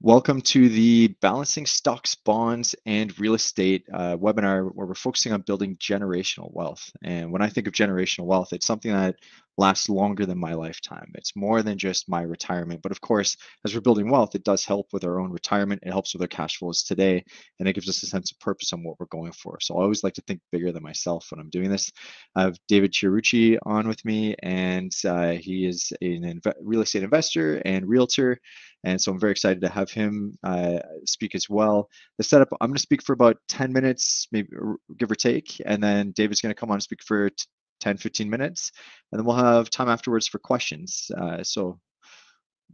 Welcome to the Balancing Stocks, Bonds, and Real Estate webinar where we're focusing on building generational wealth. And when I think of generational wealth, it's something that lasts longer than my lifetime. It's more than just my retirement. But of course, as we're building wealth, it does help with our own retirement. It helps with our cash flows today, and it gives us a sense of purpose on what we're going for. So I always like to think bigger than myself when I'm doing this. I have David Chiarucci on with me, and he is an real estate investor and realtor. And so I'm very excited to have him speak as well. The setup, I'm going to speak for about 10 minutes, maybe give or take. And then David's going to come on and speak for 10, 15 minutes. And then we'll have time afterwards for questions. So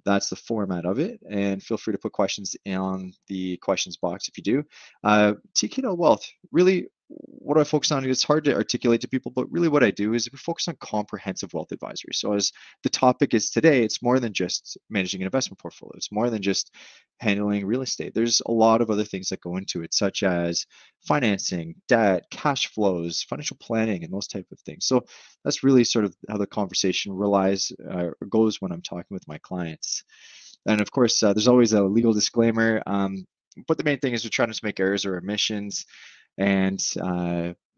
that's the format of it. And feel free to put questions on the questions box if you do. TKL Wealth, really what do I focus on? It's hard to articulate to people, but really what I do is we focus on comprehensive wealth advisory. So as the topic is today, it's more than just managing an investment portfolio. It's more than just handling real estate. There's a lot of other things that go into it, such as financing, debt, cash flows, financial planning, and those type of things. So that's really sort of how the conversation relies or goes when I'm talking with my clients. And of course, there's always a legal disclaimer. But the main thing is we're trying to make errors or omissions. And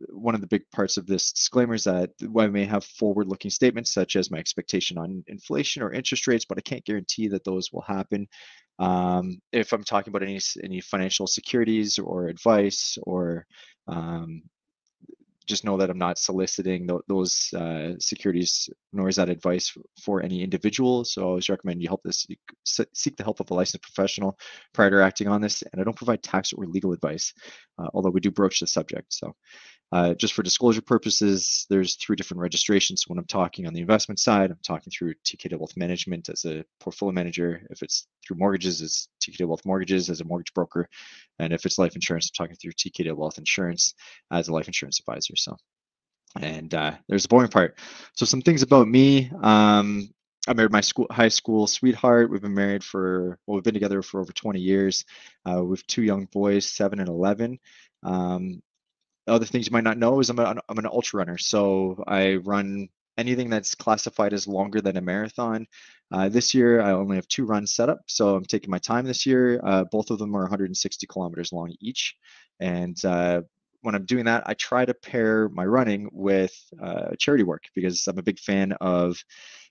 one of the big parts of this disclaimer is that I may have forward-looking statements such as my expectation on inflation or interest rates, but I can't guarantee that those will happen. If I'm talking about any financial securities or advice or just know that I'm not soliciting those securities, nor is that advice for any individual. So I always recommend you seek the help of a licensed professional prior to acting on this. And I don't provide tax or legal advice, although we do broach the subject. So just for disclosure purposes, there's 3 different registrations. When I'm talking on the investment side, I'm talking through TKW Wealth Management as a portfolio manager. If it's through mortgages, it's TKW Wealth Mortgages as a mortgage broker. And if it's life insurance, I'm talking through TKW Wealth Insurance as a life insurance advisor. So, and there's the boring part. So some things about me. I married my high school sweetheart. We've been married we've been together for over 20 years. We have 2 young boys, 7 and 11. Other things you might not know is I'm an ultra runner. So I run anything that's classified as longer than a marathon. This year, I only have 2 runs set up. So I'm taking my time this year. Both of them are 160 kilometers long each. And when I'm doing that, I try to pair my running with charity work because I'm a big fan of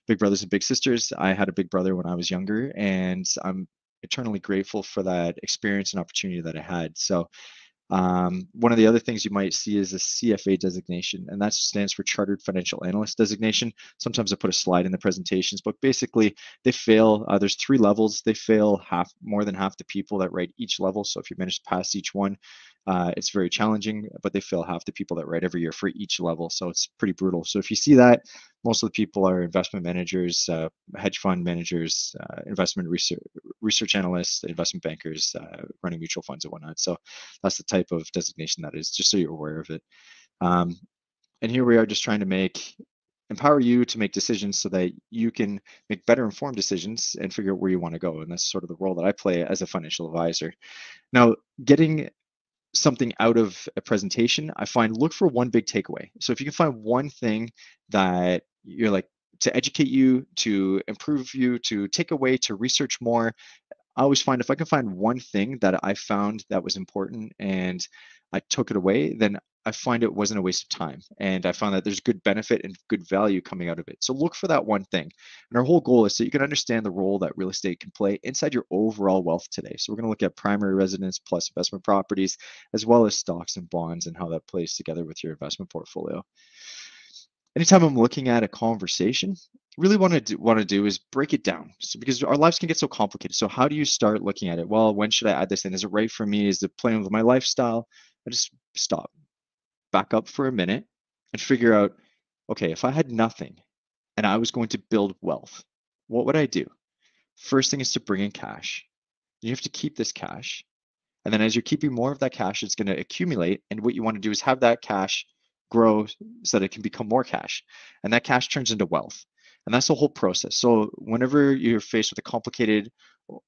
Big Brothers and Big Sisters. I had a big brother when I was younger, and I'm eternally grateful for that experience and opportunity that I had. So one of the other things you might see is a CFA designation, and that stands for Chartered Financial Analyst designation. Sometimes I put a slide in the presentations, but basically they fail. There's 3 levels. They fail more than half the people that write each level. So if you manage to pass each one, it's very challenging, but they fail half the people that write every year for each level. So it's pretty brutal. So if you see that, most of the people are investment managers, hedge fund managers, investment research analysts, investment bankers, running mutual funds and whatnot. So that's the type of designation that is, just so you're aware of it. And here we are just trying to empower you to make decisions so that you can make better informed decisions and figure out where you want to go. And that's sort of the role that I play as a financial advisor. Now, getting something out of a presentation, I find look for one big takeaway. So if you can find one thing that you're like to educate you, to improve you, to take away, to research more, I always find if I can find one thing that I found that was important and I took it away, then I find it wasn't a waste of time. And I found that there's good benefit and good value coming out of it. So look for that one thing. And our whole goal is so you can understand the role that real estate can play inside your overall wealth today. So we're going to look at primary residence plus investment properties, as well as stocks and bonds and how that plays together with your investment portfolio. Anytime I'm looking at a conversation, really want to do is break it down. So because our lives can get so complicated. So how do you start looking at it? Well, when should I add this in? Is it right for me? Is it playing with my lifestyle? I just stop, back up for a minute and figure out, okay, if I had nothing and I was going to build wealth, what would I do? First thing is to bring in cash. You have to keep this cash. And then as you're keeping more of that cash, it's going to accumulate. And what you want to do is have that cash grow so that it can become more cash. And that cash turns into wealth. And that's the whole process. So whenever you're faced with a complicated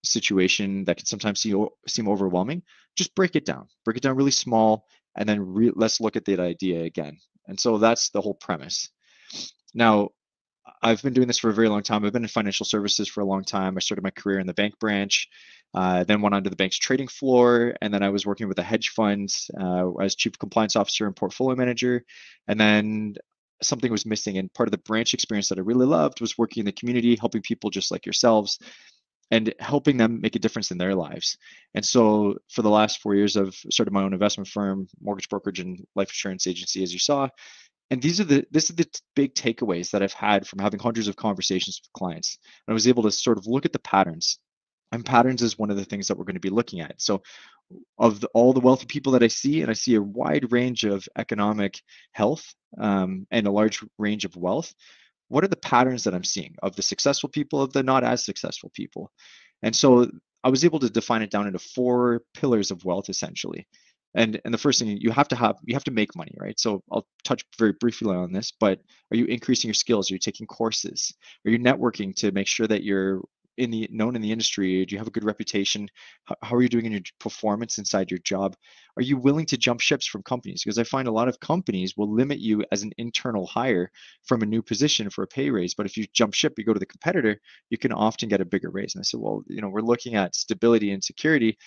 situation that can sometimes seem overwhelming, just break it down. Break it down really small, and then let's look at that idea again. And so that's the whole premise. Now, I've been doing this for a very long time. I've been in financial services for a long time. I started my career in the bank branch. Then went onto the bank's trading floor, and then I was working with a hedge fund as chief compliance officer and portfolio manager. And then something was missing, and part of the branch experience that I really loved was working in the community, helping people just like yourselves and helping them make a difference in their lives. And so for the last 4 years, I've started my own investment firm, mortgage brokerage, and life insurance agency, as you saw. And this is the big takeaways that I've had from having hundreds of conversations with clients. And I was able to sort of look at the patterns. And patterns is one of the things that we're going to be looking at. So all the wealthy people that I see, and I see a wide range of economic health and a large range of wealth, what are the patterns that I'm seeing of the successful people, of the not as successful people? And so I was able to define it down into 4 pillars of wealth essentially. And the first thing, you have to make money, right? So I'll touch very briefly on this, but are you increasing your skills? Are you taking courses? Are you networking to make sure that you're known in the industry? Do you have a good reputation? How are you doing in your performance inside your job? Are you willing to jump ships from companies? Because I find a lot of companies will limit you as an internal hire from a new position for a pay raise. But if you jump ship, you go to the competitor, you can often get a bigger raise. And I said, well, we're looking at stability and security,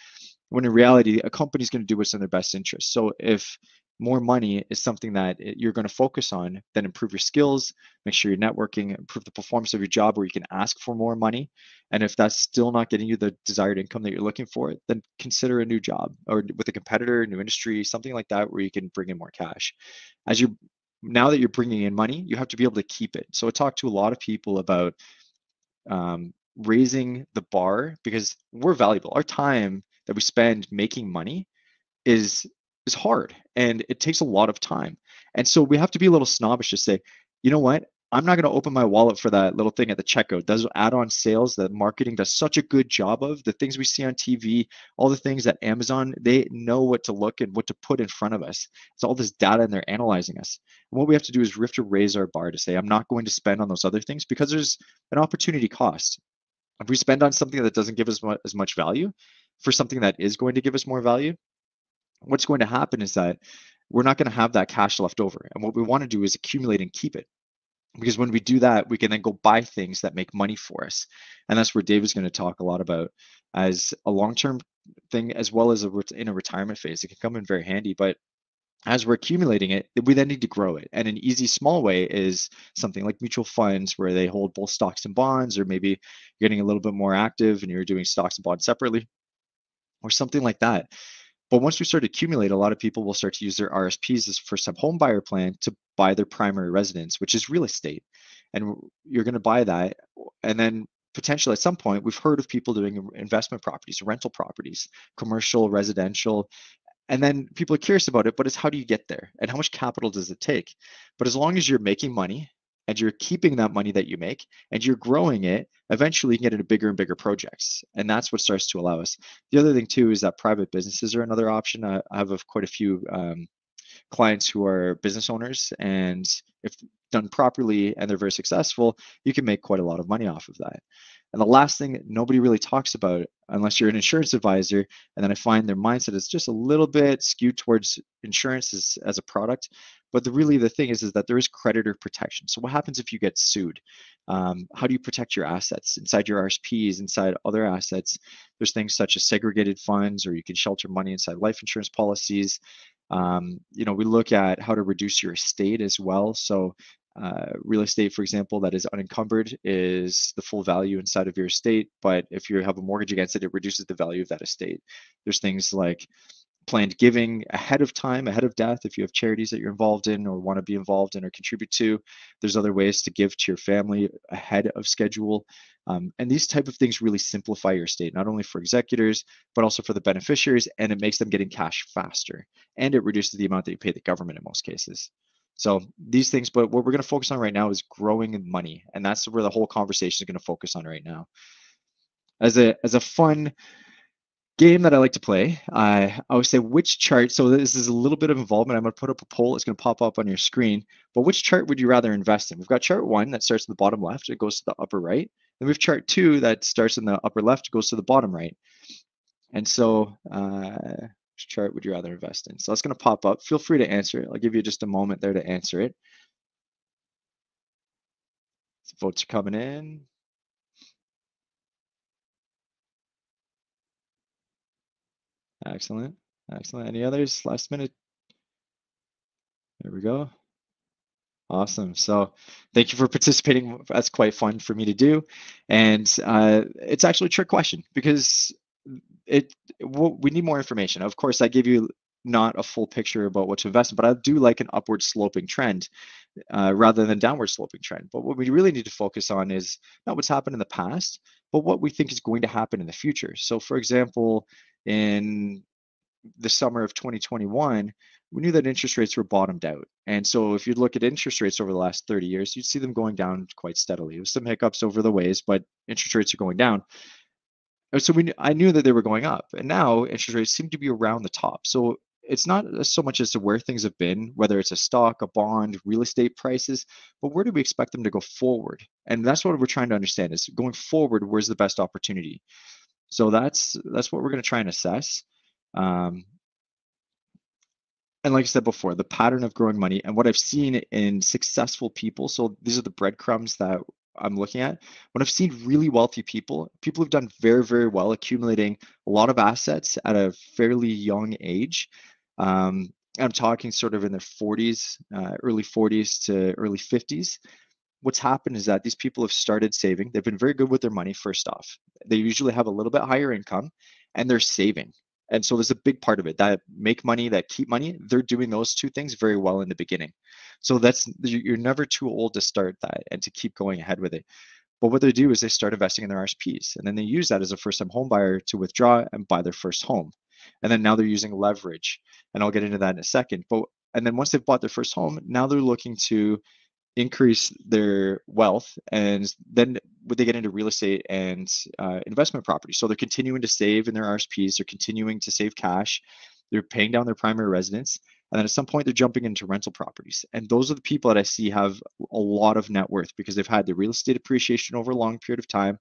when in reality, a company's going to do what's in their best interest. So if more money is something that you're going to focus on, then improve your skills, make sure you're networking, improve the performance of your job where you can ask for more money. And if that's still not getting you the desired income that you're looking for, then consider a new job or with a competitor, a new industry, something like that where you can bring in more cash. As you Now that you're bringing in money, you have to be able to keep it. So I talk to a lot of people about raising the bar because we're valuable. Our time that we spend making money is is hard and it takes a lot of time. And so we have to be a little snobbish to say, you know what? I'm not going to open my wallet for that little thing at the checkout. Those add-on sales that marketing does such a good job of, the things we see on TV, all the things that Amazon, they know what to look and what to put in front of us. It's all this data and they're analyzing us. And what we have to do is we have to raise our bar to say, I'm not going to spend on those other things because there's an opportunity cost. If we spend on something that doesn't give us as much value for something that is going to give us more value, what's going to happen is that we're not going to have that cash left over. And what we want to do is accumulate and keep it. Because when we do that, we can then go buy things that make money for us. And that's where Dave is going to talk a lot about as a long-term thing, as well as in a retirement phase. It can come in very handy, but as we're accumulating it, we then need to grow it. And an easy, small way is something like mutual funds where they hold both stocks and bonds, or maybe you're getting a little bit more active and you're doing stocks and bonds separately, or something like that. But once we start to accumulate, a lot of people will start to use their RSPs as for some home buyer plan to buy their primary residence, which is real estate. And you're going to buy that. And then potentially at some point, we've heard of people doing investment properties, rental properties, commercial, residential, and then people are curious about it, but it's how do you get there and how much capital does it take? But as long as you're making money and you're keeping that money that you make and you're growing it, eventually you can get into bigger and bigger projects. And that's what starts to allow us. The other thing too is that private businesses are another option. I have quite a few clients who are business owners, and if done properly and they're very successful, you can make quite a lot of money off of that. And the last thing that nobody really talks about, unless you're an insurance advisor, and then I find their mindset is just a little bit skewed towards insurance as a product. But the thing is that there is creditor protection. So what happens if you get sued? How do you protect your assets inside your RSPs, inside other assets? There's things such as segregated funds, or you can shelter money inside life insurance policies. We look at how to reduce your estate as well. So real estate, for example, that is unencumbered is the full value inside of your estate. But if you have a mortgage against it, it reduces the value of that estate. There's things like planned giving ahead of time, ahead of death, if you have charities that you're involved in or want to be involved in or contribute to. There's other ways to give to your family ahead of schedule. And these type of things really simplify your estate, not only for executors, but also for the beneficiaries, and it makes them getting cash faster. And it reduces the amount that you pay the government in most cases. So these things, but what we're going to focus on right now is growing money. And that's where the whole conversation is going to focus on right now. As a fun game that I like to play, I always say which chart. So this is a little bit of involvement. I'm going to put up a poll. It's going to pop up on your screen. But which chart would you rather invest in? We've got chart 1 that starts in the bottom left. It goes to the upper right. Then we have chart 2 that starts in the upper left, goes to the bottom right. And so which chart would you rather invest in? So it's going to pop up. Feel free to answer it. I'll give you just a moment there to answer it. So votes are coming in. Excellent. Excellent. Any others last minute? There we go. Awesome. So thank you for participating. That's quite fun for me to do. And it's actually a trick question because it we need more information. Of course, I gave you not a full picture about what to invest in, but I do like an upward sloping trend rather than downward sloping trend. But what we really need to focus on is not what's happened in the past, but what we think is going to happen in the future. So, for example, in the summer of 2021, we knew that interest rates were bottomed out. And so if you look at interest rates over the last 30 years, you'd see them going down quite steadily. With some hiccups over the ways, but interest rates are going down. So I knew that they were going up, and now interest rates seem to be around the top. So it's not so much as to where things have been, whether it's a stock, a bond, real estate prices, but where do we expect them to go forward? And that's what we're trying to understand is going forward, where's the best opportunity? So that's what we're going to try and assess. Um, and like I said before, the pattern of growing money and what I've seen in successful people. So these are the breadcrumbs that I'm looking at. When I've seen really wealthy people, people who've done very, very well, accumulating a lot of assets at a fairly young age. I'm talking sort of in their 40s, early 40s to early 50s. What's happened is that these people have started saving. They've been very good with their money, first off. They usually have a little bit higher income and they're saving. And so there's a big part of it that make money, that keep money. They're doing those two things very well in the beginning. So you're never too old to start that and to keep going ahead with it. But what they do is they start investing in their RSPs and then they use that as a first time home buyer to withdraw and buy their first home. And then now they're using leverage. And I'll get into that in a second. And then once they've bought their first home, now they're looking to increase their wealth, and then would they get into real estate and investment property. So they're continuing to save in their RSPs, they're continuing to save cash, they're paying down their primary residence, and then at some point they're jumping into rental properties. And those are the people that I see have a lot of net worth because they've had the real estate appreciation over a long period of time.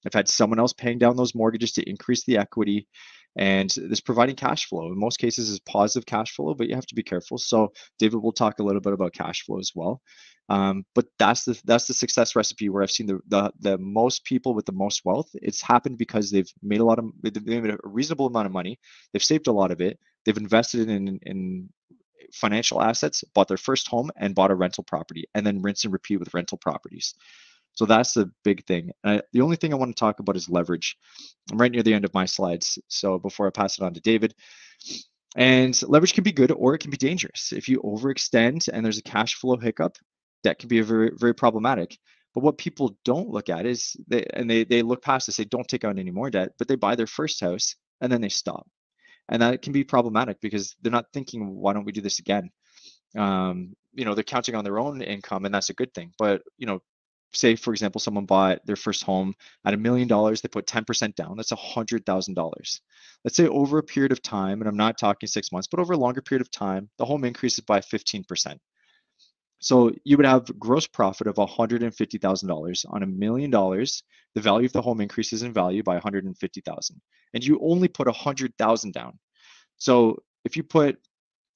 I've had someone else paying down those mortgages to increase the equity, and this providing cash flow. In most cases, is positive cash flow, but you have to be careful. So, David will talk a little bit about cash flow as well. But that's the success recipe where I've seen the most people with the most wealth. It's happened because they've made a reasonable amount of money. They've saved a lot of it. They've invested in financial assets, bought their first home, and bought a rental property, and then rinse and repeat with rental properties. So that's the big thing. The only thing I want to talk about is leverage. I'm right near the end of my slides. So before I pass it on to David, and leverage can be good or it can be dangerous. If you overextend and there's a cash flow hiccup, that can be a very, very problematic. But what people don't look at is they look past this, they don't take on any more debt, but they buy their first house and then they stop. And that can be problematic because they're not thinking, why don't we do this again? They're counting on their own income, and that's a good thing. But say for example, someone bought their first home at $1 million, they put 10% down. That's $100,000. Let's say over a period of time, and I'm not talking 6 months, but over a longer period of time, the home increases by 15%. So you would have gross profit of $150,000 on $1 million. The value of the home increases in value by 150,000, and you only put 100,000 down. So if you put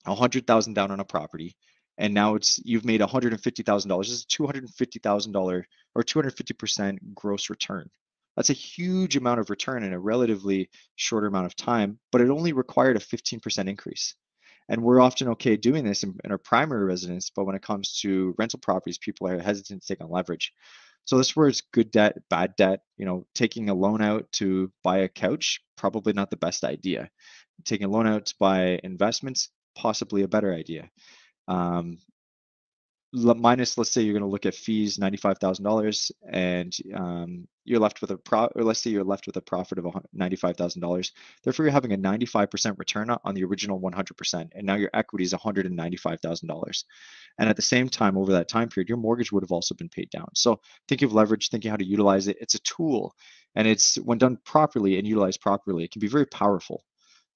100,000 down on a property, and now you've made $150,000. This is $250,000 or 250% gross return. That's a huge amount of return in a relatively shorter amount of time, but it only required a 15% increase. And we're often okay doing this in our primary residence, but when it comes to rental properties, people are hesitant to take on leverage. So that's where it's good debt, bad debt. Taking a loan out to buy a couch, probably not the best idea. Taking a loan out to buy investments, possibly a better idea. Minus, let's say you're going to look at fees, $95,000, and you're left with or let's say you're left with a profit of $95,000. Therefore, you're having a 95% return on the original 100%, and now your equity is $195,000. And at the same time, over that time period, your mortgage would have also been paid down. So think of leverage, thinking how to utilize it. It's a tool, and it's when done properly and utilized properly, it can be very powerful.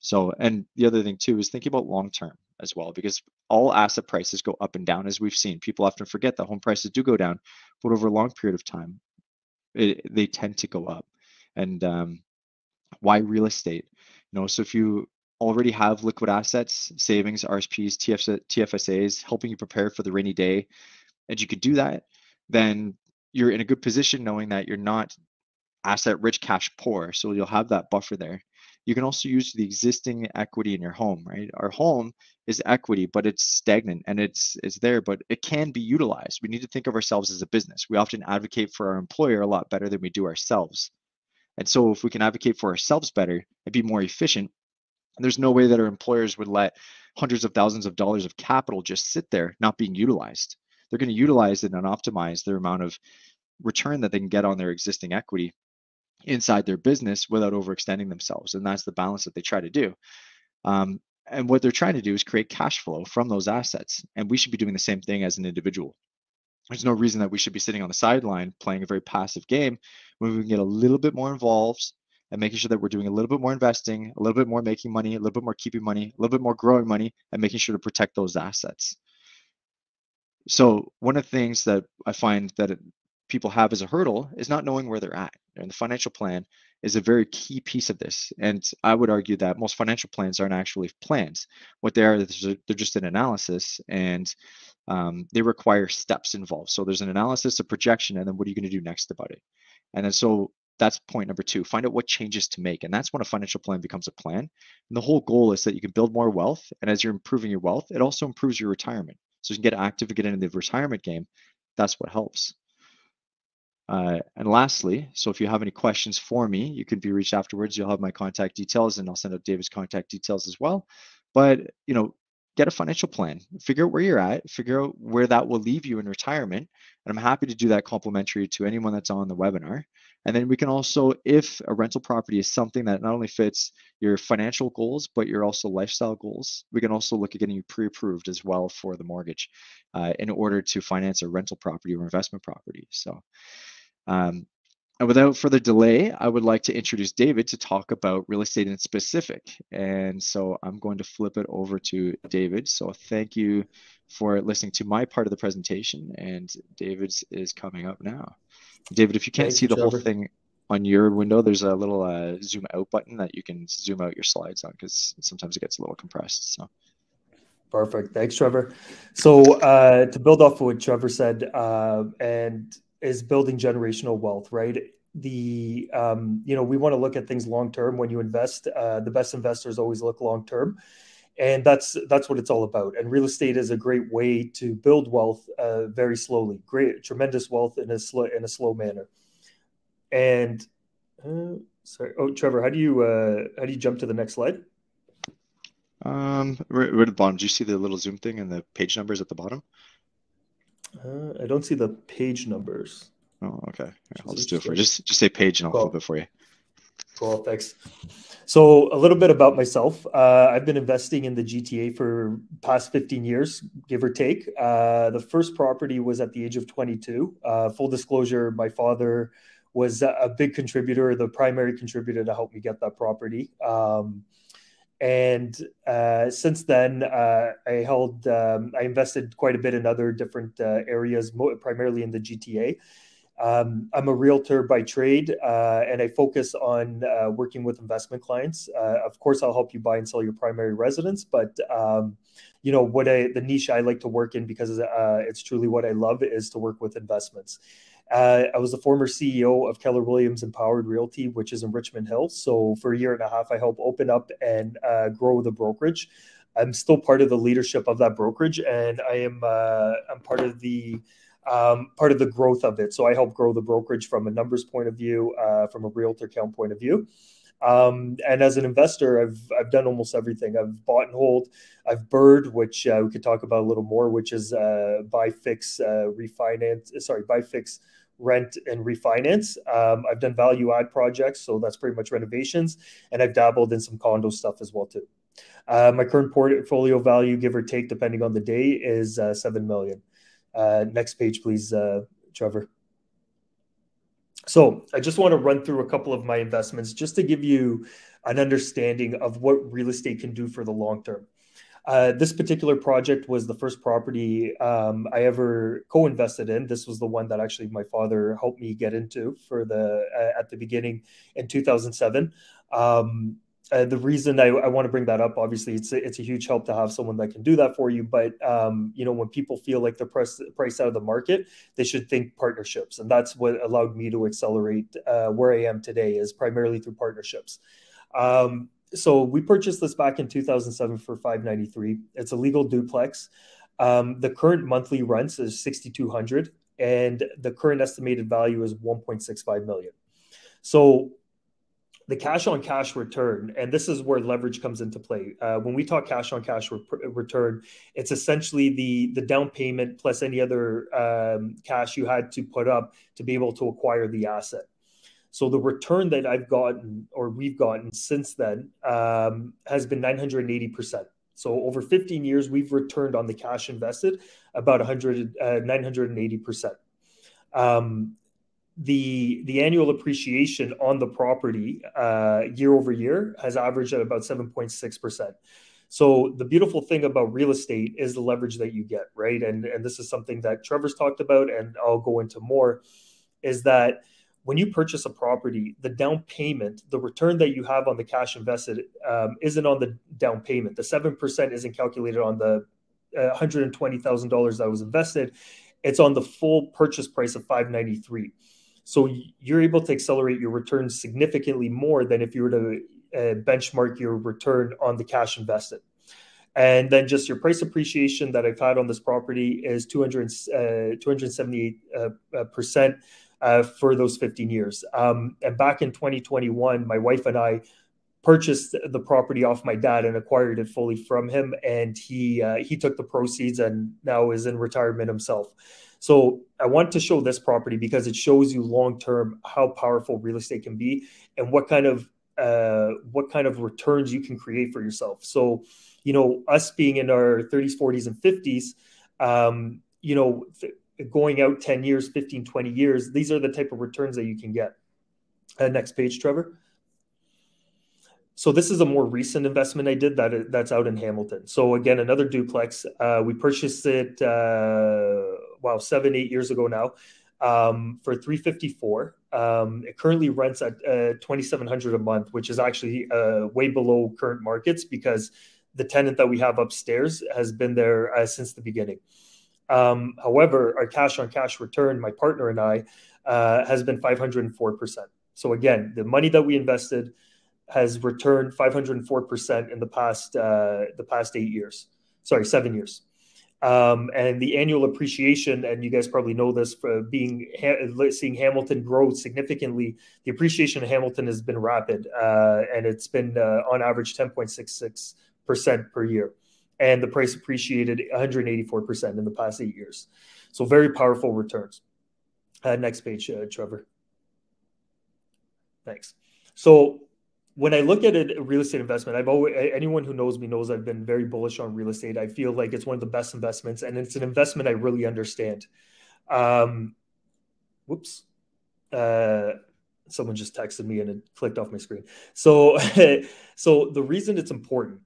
So, and the other thing too is thinking about long term as well, because all asset prices go up and down, as we've seen. People often forget that home prices do go down, but over a long period of time, they tend to go up. And why real estate? So if you already have liquid assets, savings, RSPs, TFSAs, helping you prepare for the rainy day, and you could do that, then you're in a good position knowing that you're not asset rich, cash poor. So you'll have that buffer there. you can also use the existing equity in your home, right? Our home is equity, but it's stagnant and it's there, but it can be utilized. We need to think of ourselves as a business. We often advocate for our employer a lot better than we do ourselves. And so if we can advocate for ourselves better and be more efficient, there's no way that our employers would let hundreds of thousands of dollars of capital just sit there not being utilized. They're going to utilize it and optimize their amount of return that they can get on their existing equity inside their business without overextending themselves. And that's the balance that they try to do. And what they're trying to do is create cash flow from those assets. And we should be doing the same thing as an individual. There's no reason that we should be sitting on the sideline playing a very passive game when we can get a little bit more involved and making sure that we're doing a little bit more investing, a little bit more making money, a little bit more keeping money, a little bit more growing money, and making sure to protect those assets. So one of the things that I find that people have as a hurdle is not knowing where they're at. And the financial plan is a very key piece of this. And I would argue that most financial plans aren't actually plans. What they are, they're just an analysis, and they require steps involved. So there's an analysis, a projection, and then what are you going to do next about it? And then so that's point number two. Find out what changes to make. And that's when a financial plan becomes a plan. And the whole goal is that you can build more wealth. And as you're improving your wealth, it also improves your retirement. So you can get active and get into the retirement game. That's what helps. And lastly, so if you have any questions for me, you can be reached afterwards. You'll have my contact details, and I'll send out David's contact details as well. But, get a financial plan, figure out where you're at, figure out where that will leave you in retirement. And I'm happy to do that complimentary to anyone that's on the webinar. And then we can also, if a rental property is something that not only fits your financial goals, but your also lifestyle goals, we can also look at getting you pre-approved as well for the mortgage in order to finance a rental property or investment property. So, and without further delay, I would like to introduce David to talk about real estate in specific. And so I'm going to flip it over to David. So thank you for listening to my part of the presentation, and David's is coming up now. David, if you can't see the whole thing on your window, there's a little zoom out button that you can zoom out your slides on, because sometimes it gets a little compressed. So. Perfect. Thanks, Trevor. So to build off of what Trevor said, and is building generational wealth, right? We want to look at things long term. When you invest, the best investors always look long term, and that's what it's all about. And real estate is a great way to build wealth very slowly, tremendous wealth in a slow manner. And sorry, Trevor, how do you jump to the next slide? Right at the bottom. Do you see the little zoom thing and the page numbers at the bottom? I don't see the page numbers. Oh, okay. I'll just do it for you. Just say page and I'll flip it for you. Cool, thanks. So a little bit about myself. I've been investing in the GTA for past 15 years, give or take. The first property was at the age of 22. Full disclosure, my father was a big contributor, the primary contributor to help me get that property. And since then, I invested quite a bit in other different areas, primarily in the GTA. I'm a realtor by trade, and I focus on working with investment clients. Of course, I'll help you buy and sell your primary residence, but the niche I like to work in, because it's truly what I love, is to work with investments. I was the former CEO of Keller Williams Empowered Realty, which is in Richmond Hill. So for a year and a half, I helped open up and grow the brokerage. I'm still part of the leadership of that brokerage, and I'm part of the growth of it. So I help grow the brokerage from a numbers point of view, from a realtor count point of view. And as an investor, I've done almost everything. I've bought and hold. I've BIRD, which we could talk about a little more, which is buy, fix, rent and refinance. I've done value add projects, so that's pretty much renovations, and I've dabbled in some condo stuff as well too. My current portfolio value, give or take, depending on the day, is $7 million. Next page, please, Trevor. So I just want to run through a couple of my investments just to give you an understanding of what real estate can do for the long term. This particular project was the first property I ever co-invested in. This was the one that actually my father helped me get into at the beginning in 2007. The reason I want to bring that up, obviously, it's a huge help to have someone that can do that for you. But when people feel like they're priced out of the market, they should think partnerships, and that's what allowed me to accelerate where I am today, is primarily through partnerships. So we purchased this back in 2007 for 593. It's a legal duplex. The current monthly rents is 6,200, and the current estimated value is 1.65 million. So the cash on cash return, and this is where leverage comes into play. When we talk cash on cash return, it's essentially the down payment plus any other cash you had to put up to be able to acquire the asset. So the return that I've gotten or we've gotten since then has been 980%. So over 15 years, we've returned on the cash invested about 980%. The annual appreciation on the property year over year has averaged at about 7.6%. So the beautiful thing about real estate is the leverage that you get, right? And this is something that Trevor's talked about, and I'll go into more, is that when you purchase a property, the down payment, the return that you have on the cash invested isn't on the down payment. The 7% isn't calculated on the $120,000 that was invested. It's on the full purchase price of 593. So you're able to accelerate your returns significantly more than if you were to benchmark your return on the cash invested. And then just your price appreciation that I've had on this property is 278% for those 15 years. And back in 2021, my wife and I purchased the property off my dad and acquired it fully from him. And he took the proceeds and now is in retirement himself. So I want to show this property because it shows you long-term how powerful real estate can be and what kind of returns you can create for yourself. So, us being in our 30s, 40s, and 50s, going out 10 years, 15, 20 years, these are the type of returns that you can get. Next page, Trevor. So this is a more recent investment I did that's out in Hamilton. So again, another duplex. We purchased it 7-8 years ago now for $354. It currently rents at $2,700 a month, which is actually way below current markets because the tenant that we have upstairs has been there since the beginning. However, our cash on cash return, my partner and I, has been 504%. So again, the money that we invested has returned 504% in the past 7 years. And the annual appreciation, and you guys probably know this for seeing Hamilton grow significantly, the appreciation of Hamilton has been rapid, and it's been on average 10.66% per year. And the price appreciated 184% in the past 8 years. So very powerful returns. Next page, Trevor. Thanks. So when I look at a real estate investment, anyone who knows me knows I've been very bullish on real estate. I feel like it's one of the best investments, and it's an investment I really understand. Whoops. Someone just texted me and it clicked off my screen. So the reason it's important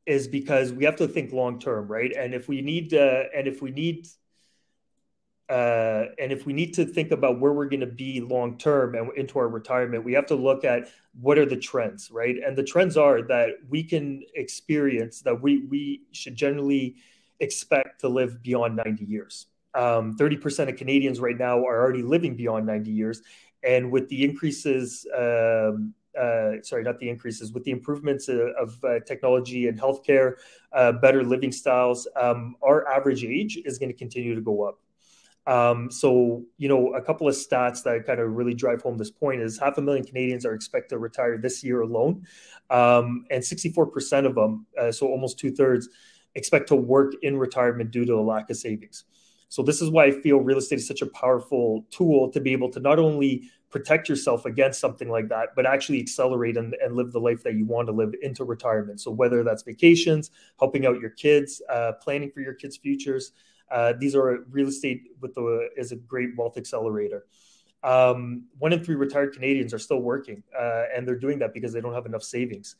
is because we have to think long term, right? And if we need to think about where we're going to be long term and into our retirement, we have to look at what are the trends, right? And the trends are that we can experience that we should generally expect to live beyond 90 years. 30% of Canadians right now are already living beyond 90 years. And with the increases, with the improvements of technology and healthcare, better living styles, our average age is going to continue to go up. So, a couple of stats that kind of really drive home this point is 500,000 Canadians are expected to retire this year alone. And 64% of them, so almost 2/3, expect to work in retirement due to a lack of savings. So this is why I feel real estate is such a powerful tool to be able to not only protect yourself against something like that, but actually accelerate and live the life that you want to live into retirement. So whether that's vacations, helping out your kids, planning for your kids' futures, these are real estate is a great wealth accelerator. 1 in 3 retired Canadians are still working, and they're doing that because they don't have enough savings.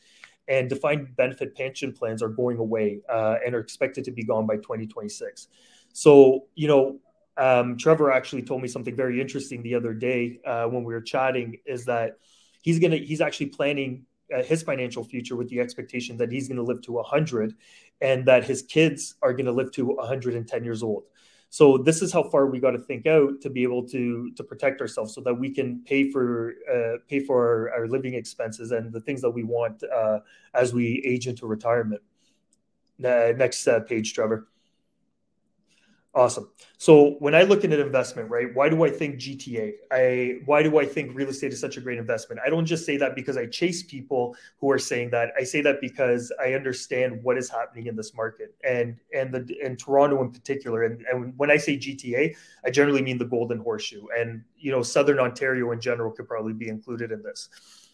And defined benefit pension plans are going away and are expected to be gone by 2026. So, Trevor actually told me something very interesting the other day when we were chatting, is that he's actually planning his financial future with the expectation that he's going to live to 100 and that his kids are going to live to 110 years old. So this is how far we got to think out to be able to protect ourselves, so that we can pay for our living expenses and the things that we want as we age into retirement. Next page, Trevor. Awesome. So when I look at an investment, right, why do I think GTA? Why do I think real estate is such a great investment? I don't just say that because I chase people who are saying that. I say that because I understand what is happening in this market, and in Toronto in particular. And when I say GTA, I generally mean the Golden Horseshoe, and Southern Ontario in general could probably be included in this.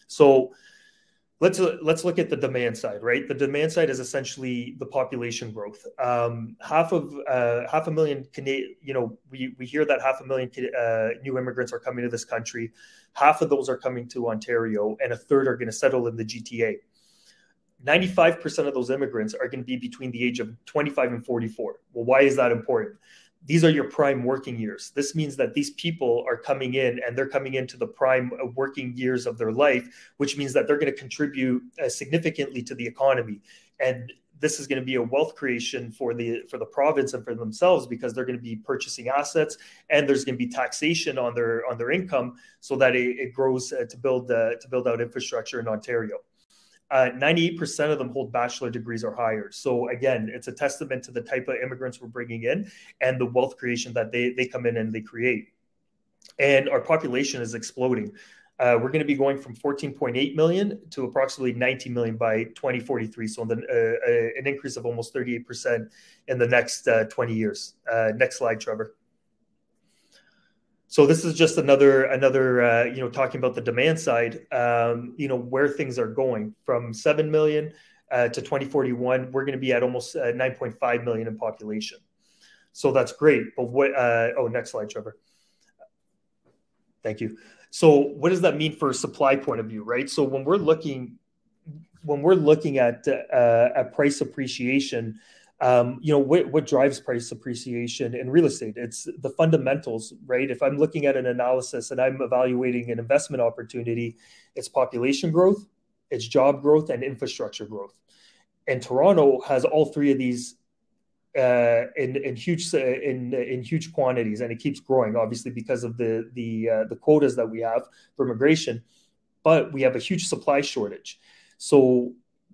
So let's look at the demand side, right? The demand side is essentially the population growth. Half a million Canadian, we hear that 500,000 new immigrants are coming to this country. Half of those are coming to Ontario, and a third are going to settle in the GTA. 95% of those immigrants are going to be between the age of 25 and 44. Well, why is that important? These are your prime working years. This means that these people are coming in, and they're coming into the prime working years of their life, which means that they're going to contribute significantly to the economy. And this is going to be a wealth creation for the province and for themselves, because they're going to be purchasing assets, and there's going to be taxation on their income, so that it grows to build out infrastructure in Ontario. 98% of them hold bachelor degrees or higher. So again, it's a testament to the type of immigrants we're bringing in and the wealth creation that they come in and they create. And our population is exploding. We're going to be going from 14.8 million to approximately 19 million by 2043. So an increase of almost 38% in the next 20 years. Next slide, Trevor. So this is just another talking about the demand side, where things are going from 7 million to 2041. We're going to be at almost 9.5 million in population. So that's great. But next slide, Trevor. Thank you. So what does that mean for a supply point of view, right? So when we're looking at price appreciation, what drives price appreciation in real estate? It's the fundamentals, right? If I'm looking at an analysis and I'm evaluating an investment opportunity, it's population growth, it's job growth, and infrastructure growth. And Toronto has all three of these in huge quantities, and it keeps growing, obviously, because of the quotas that we have for immigration. But we have a huge supply shortage. So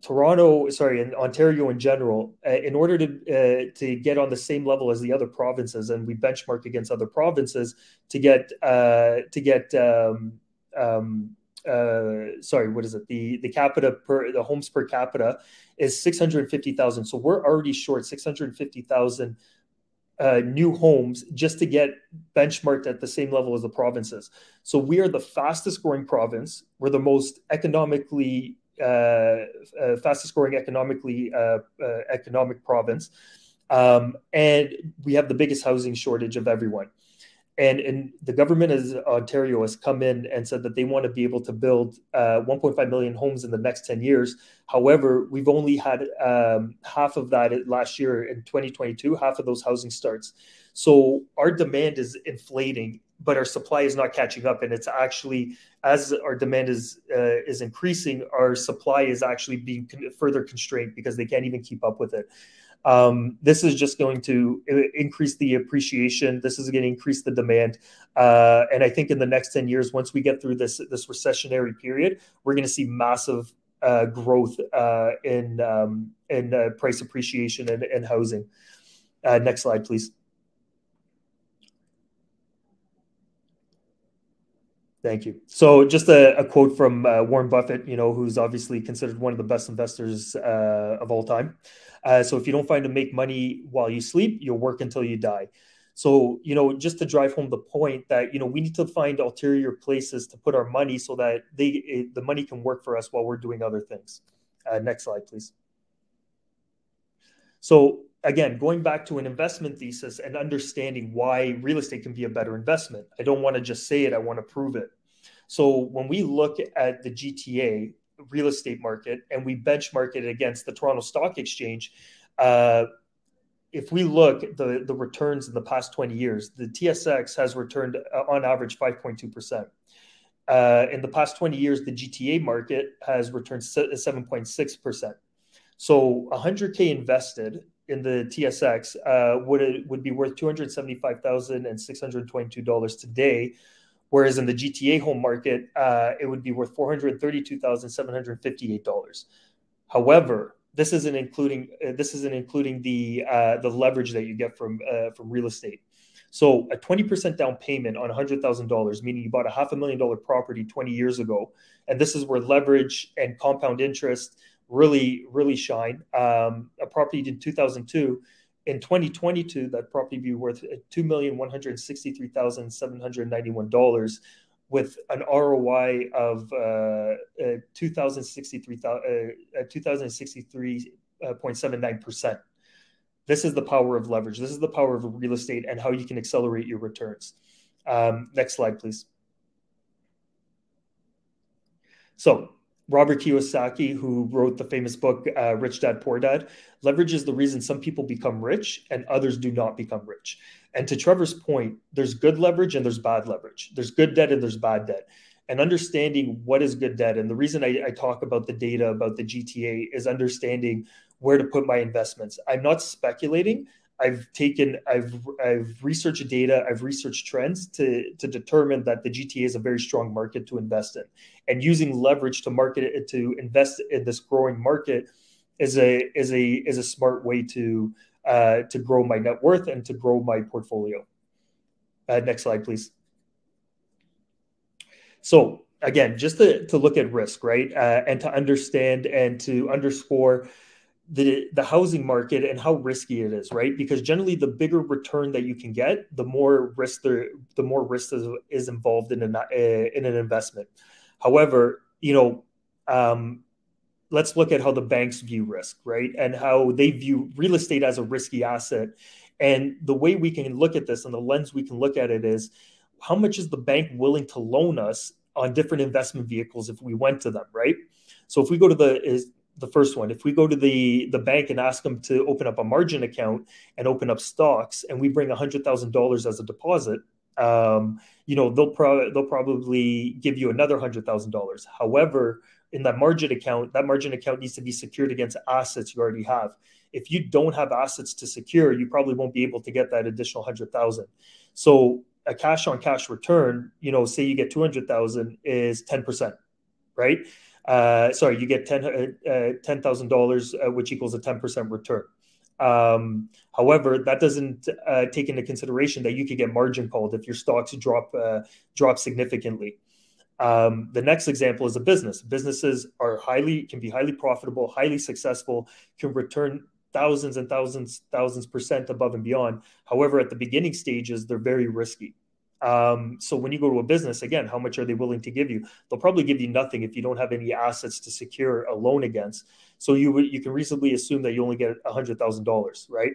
and Ontario in general, in order to get on the same level as the other provinces, and we benchmark against other provinces to get the homes per capita is 650,000. So we're already short 650,000 new homes just to get benchmarked at the same level as the provinces. So we are the fastest growing province. We're the most fastest growing economic province, and we have the biggest housing shortage of everyone. And the government of Ontario has come in and said that they want to be able to build 1.5 million homes in the next 10 years. However, we've only had half of that last year in 2022, half of those housing starts. So our demand is inflating, but our supply is not catching up. And it's actually, as our demand is increasing, our supply is actually being further constrained because they can't even keep up with it. This is just going to increase the appreciation. This is going to increase the demand. And I think in the next 10 years, once we get through this recessionary period, we're going to see massive growth in price appreciation and housing. Next slide, please. Thank you. So just a quote from Warren Buffett, who's obviously considered one of the best investors of all time. So if you don't find to make money while you sleep, you'll work until you die. So, just to drive home the point that, we need to find ulterior places to put our money so that the money can work for us while we're doing other things. Next slide, please. So again, going back to an investment thesis and understanding why real estate can be a better investment. I don't want to just say it, I want to prove it. So when we look at the GTA real estate market and we benchmark it against the Toronto Stock Exchange, if we look at the returns in the past 20 years, the TSX has returned on average 5.2%. In the past 20 years, the GTA market has returned 7.6%. So 100K invested in the TSX would be worth $275,622 today, whereas in the GTA home market, it would be worth $432,758. However, this isn't including the leverage that you get from real estate. So a 20% down payment on $100,000, meaning you bought a $500,000 property 20 years ago, and this is where leverage and compound interest really shine. A property in 2002, in 2022, that property would be worth $2,163,791 with an ROI of 2,063.79%. This is the power of leverage. This is the power of real estate and how you can accelerate your returns. Next slide, please. So Robert Kiyosaki, who wrote the famous book, Rich Dad, Poor Dad, leverage is the reason some people become rich and others do not become rich. And to Trevor's point, there's good leverage and there's bad leverage. There's good debt and there's bad debt. And understanding what is good debt, and the reason I talk about the data about the GTA is understanding where to put my investments. I'm not speculating. I've researched data, I've researched trends to determine that the GTA is a very strong market to invest in, and using leverage to market it to invest in this growing market is a smart way to grow my net worth and to grow my portfolio. Next slide, please. So again, just to look at risk, right, and to understand and to underscore the housing market and how risky it is, right? Because generally, the bigger return that you can get, the more risk is involved in an investment. However, let's look at how the banks view risk, right, and how they view real estate as a risky asset. And the way we can look at this and the lens we can look at it is, how much is the bank willing to loan us on different investment vehicles if we went to them, right? So if we go to the first one, if we go to the bank and ask them to open up a margin account and open up stocks, and we bring $100,000 as a deposit, they'll probably give you another $100,000. However, in that margin account needs to be secured against assets you already have. If you don't have assets to secure, you probably won't be able to get that additional 100,000. So a cash on cash return, say you get 200,000 is 10%, right? You get $10,000, which equals a 10% return. However, that doesn't take into consideration that you could get margin called if your stocks drop significantly. The next example is a business. Businesses can be highly profitable, highly successful, can return thousands and thousands percent above and beyond. However, at the beginning stages, they're very risky. So when you go to a business, again, how much are they willing to give you? They'll probably give you nothing if you don't have any assets to secure a loan against. So you can reasonably assume that you only get $100,000, right?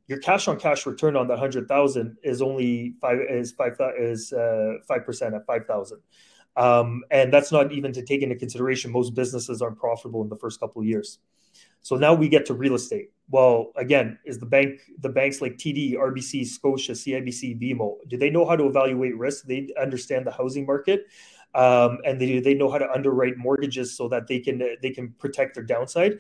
Your cash on cash return on that 100,000 is only 5% at 5,000. And that's not even to take into consideration most businesses aren't profitable in the first couple of years. So now we get to real estate. Well, again, is the banks like TD, RBC, Scotia, CIBC, BMO, do they know how to evaluate risk? They understand the housing market, and they know how to underwrite mortgages so that they can protect their downside?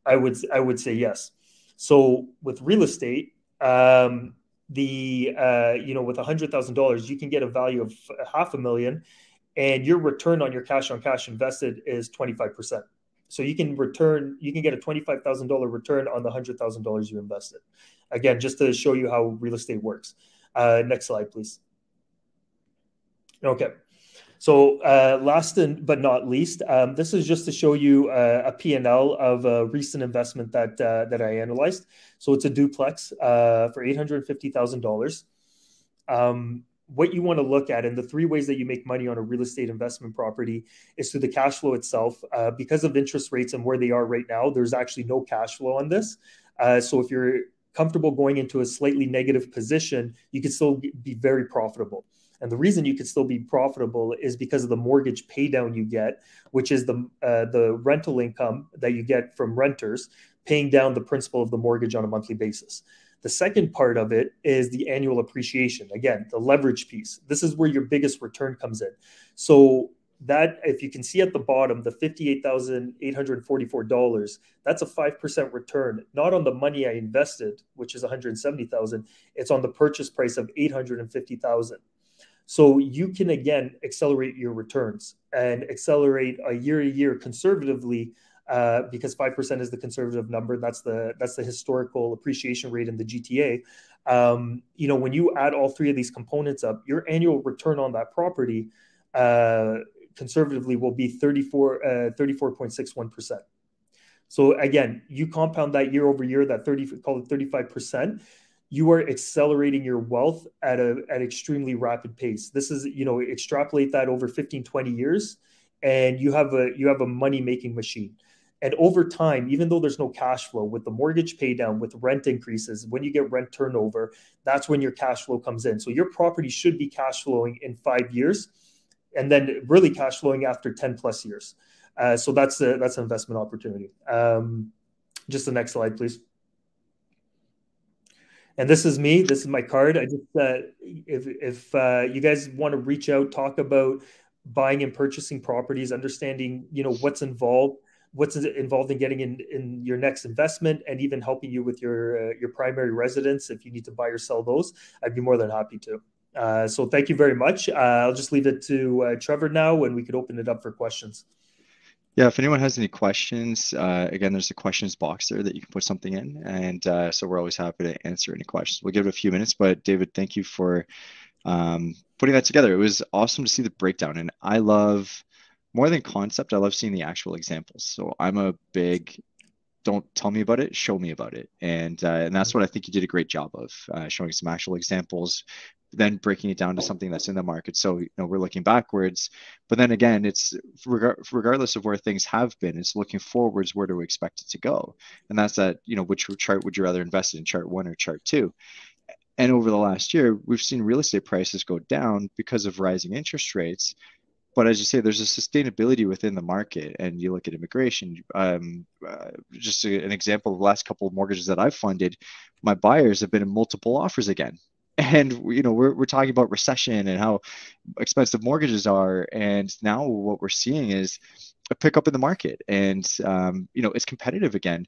I would say yes. So with real estate, with $100,000, you can get a value of $500,000, and your return on your cash on cash invested is 25%. So you can get a $25,000 return on the $100,000 you invested. Again, just to show you how real estate works. Next slide, please. Okay. So last but not least, this is just to show you a P&L of a recent investment that I analyzed. So it's a duplex for $850,000. What you want to look at, and the three ways that you make money on a real estate investment property, is through the cash flow itself. Because of interest rates and where they are right now, there's actually no cash flow on this. So if you're comfortable going into a slightly negative position, you can still be very profitable. And the reason you could still be profitable is because of the mortgage pay down you get, which is the rental income that you get from renters paying down the principal of the mortgage on a monthly basis. The second part of it is the annual appreciation. Again, the leverage piece. This is where your biggest return comes in. So that, if you can see at the bottom, the $58,844, that's a 5% return, not on the money I invested, which is 170,000. It's on the purchase price of 850,000. So you can again accelerate your returns and accelerate a year to year conservatively, because 5% is the conservative number. That's the historical appreciation rate in the GTA. When you add all three of these components up, your annual return on that property uh, conservatively will be 34.61%. So again, you compound that year over year, that 30, call it 35%, you are accelerating your wealth at an extremely rapid pace. This is, extrapolate that over 15, 20 years, and you have a money making machine. And over time, even though there's no cash flow, with the mortgage pay down, with rent increases, when you get rent turnover, that's when your cash flow comes in. So your property should be cash flowing in 5 years, and then really cash flowing after 10 plus years. So that's an investment opportunity. Just the next slide, please. And this is me. This is my card. I just if you guys want to reach out, talk about buying and purchasing properties, understanding what's involved in getting in your next investment, and even helping you with your primary residence if you need to buy or sell those, I'd be more than happy to. So thank you very much. I'll just leave it to Trevor now, and we could open it up for questions. Yeah, if anyone has any questions, again, there's a questions box there that you can put something in. And so we're always happy to answer any questions. We'll give it a few minutes, but David, thank you for putting that together. It was awesome to see the breakdown. And I love, more than concept, I love seeing the actual examples. So I'm a big, don't tell me about it, show me about it. And that's what I think you did a great job of, showing some actual examples, then breaking it down to something that's in the market. So, we're looking backwards, but then again, it's regardless of where things have been, it's looking forwards, where do we expect it to go? And that's that, which chart would you rather invest in, chart one or chart two? And over the last year, we've seen real estate prices go down because of rising interest rates. But as you say, there's a sustainability within the market, and you look at immigration. Just an example of the last couple of mortgages that I've funded, my buyers have been in multiple offers again. And we're talking about recession and how expensive mortgages are, and now what we're seeing is a pickup in the market, and it's competitive again.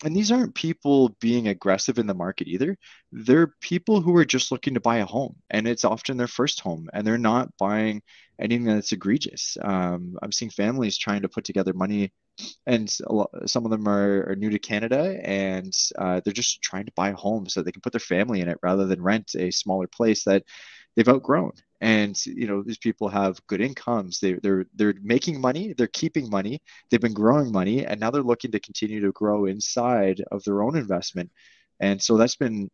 And these aren't people being aggressive in the market either. They're people who are just looking to buy a home, and it's often their first home, and they're not buying anything that's egregious. I'm seeing families trying to put together money, and some of them are new to Canada, and they're just trying to buy a home so they can put their family in it rather than rent a smaller place that they've outgrown. And these people have good incomes. They're making money. They're keeping money. They've been growing money, and now they're looking to continue to grow inside of their own investment. And so that's been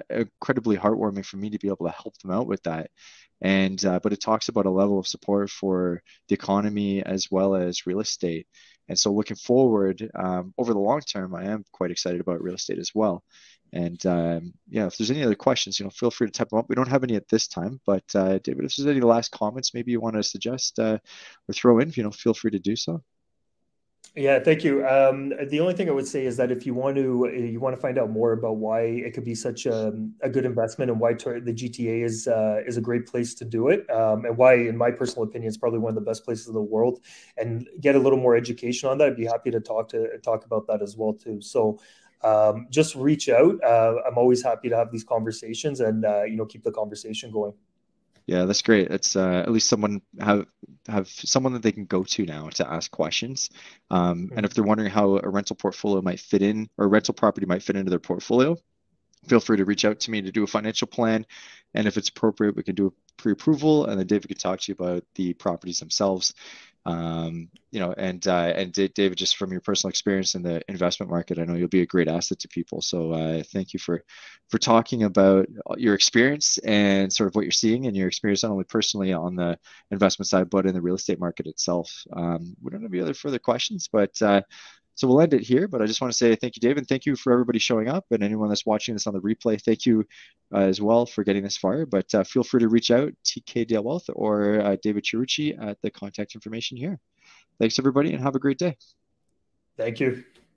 incredibly heartwarming for me to be able to help them out with that. And but it talks about a level of support for the economy as well as real estate. And so looking forward, over the long term, I am quite excited about real estate as well. And yeah, if there's any other questions, feel free to type them up. We don't have any at this time, but David, if there's any last comments maybe you want to suggest or throw in, feel free to do so. Yeah, thank you. The only thing I would say is that if you want to find out more about why it could be such a good investment, and why the GTA is a great place to do it, and why, in my personal opinion, it's probably one of the best places in the world, and get a little more education on that, I'd be happy to talk about that as well too. So just reach out. I'm always happy to have these conversations, and keep the conversation going. Yeah, that's great. It's at least someone have someone that they can go to now to ask questions. And if they're wondering how a rental portfolio might fit in, or a rental property might fit into their portfolio, feel free to reach out to me to do a financial plan. And if it's appropriate, we can do a pre-approval, and then David can talk to you about the properties themselves. And David, just from your personal experience in the investment market, I know you'll be a great asset to people. So thank you for talking about your experience and sort of what you're seeing, and your experience not only personally on the investment side, but in the real estate market itself. We don't have any other further questions, but so we'll end it here. But I just want to say thank you, David. Thank you for everybody showing up, and anyone that's watching this on the replay. Thank you as well for getting this far. But feel free to reach out, TK Dale Wealth or David Chiarucci at the contact information here. Thanks, everybody, and have a great day. Thank you.